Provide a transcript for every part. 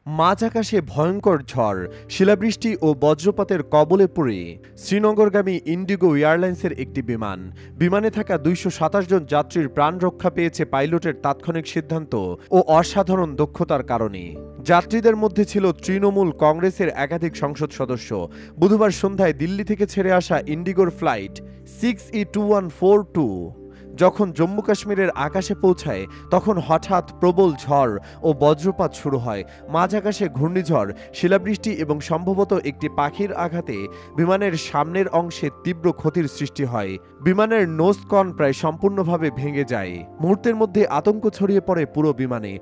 মাঝ আকাশে ভয়ঙ্কর ঝড়, শিলাবৃষ্টি ও বজ্রপাতের কবলে পড়ে শ্রীনগরগামী ইন্ডিগো এয়ারলাইন্সের একটি বিমানে থাকা ২২৭ জন যাত্রীর প্রাণ রক্ষা পেয়েছে পাইলটের তাৎক্ষণিক সিদ্ধান্ত ও অসাধারণ দক্ষতার কারণে। যাত্রীদের মধ্যে ছিল তৃণমূল কংগ্রেসের একাধিক সংসদ সদস্য। বুধবার সন্ধ্যায় দিল্লি থেকে ছেড়ে আসা ইন্ডিগোর ফ্লাইট 6E2142 যখন জম্মু কাশ্মীরের আকাশে পৌঁছায় তখন হঠাৎ প্রবল ঝড় ও বজ্রপাত শুরু হয়। মাঝ আকাশে ঘূর্ণিঝড়, শিলাবৃষ্টি এবং সম্ভবত একটি পাখির আঘাতে বিমানের সামনের অংশে তীব্র ক্ষতির সৃষ্টি হয়। বিমানের নোজ কর্ন প্রায় সম্পূর্ণভাবে ভেঙে যায়। মুহূর্তের মধ্যে আতঙ্ক ছড়িয়ে পড়ে পুরো বিমানে।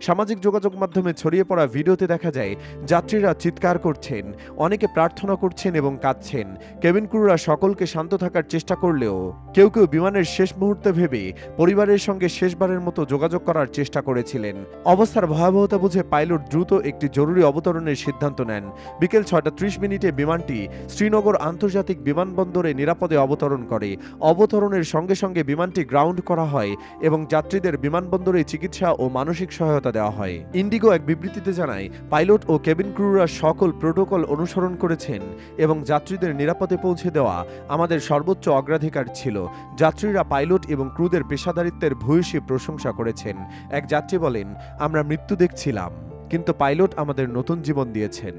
সামাজিক যোগাযোগ মাধ্যমে ছড়িয়ে পড়া ভিডিওতে দেখা যায় যাত্রীরা চিৎকার করছেন, অনেকে প্রার্থনা করছেন এবং কাঁদছেন। কেবিন ক্রুরা সকলকে শান্ত থাকার চেষ্টা করলেও কেউ কেউ বিমানের শেষ মুহূর্তে ভেবে পরিবারের সঙ্গে শেষবারের মতো যোগাযোগ করার চেষ্টা করেছিলেন। অবস্থার ভয়াবহতা বুঝে পাইলট দ্রুত একটি জরুরি অবতরণের সিদ্ধান্ত নেন। বিকেল 6:30 বিমানটি শ্রীনগর আন্তর্জাতিক বিমানবন্দরে নিরাপদে অবতরণ করে। অবতরণের সঙ্গে সঙ্গে বিমানটি গ্রাউন্ড করা হয় এবং যাত্রীদের বিমানবন্দরে চিকিৎসা ও মানসিক সহায়তা দেওয়া হয়। ইন্ডিগো এক বিবৃতিতে জানায়, পাইলট ও কেবিন ক্রুরা সকল প্রোটোকল অনুসরণ করেছেন এবং যাত্রীদের নিরাপদে পৌঁছে দেওয়া আমাদের সর্বোচ্চ অগ্রাধিকার ছিল। যাত্রীরা পাইলট এবং ক্রুদের পেশাদারিত্বের ভূয়সী প্রশংসা করেছেন। এক যাত্রী বলেন, আমরা মৃত্যু দেখছিলাম, কিন্তু পাইলট আমাদের নতুন জীবন দিয়েছেন।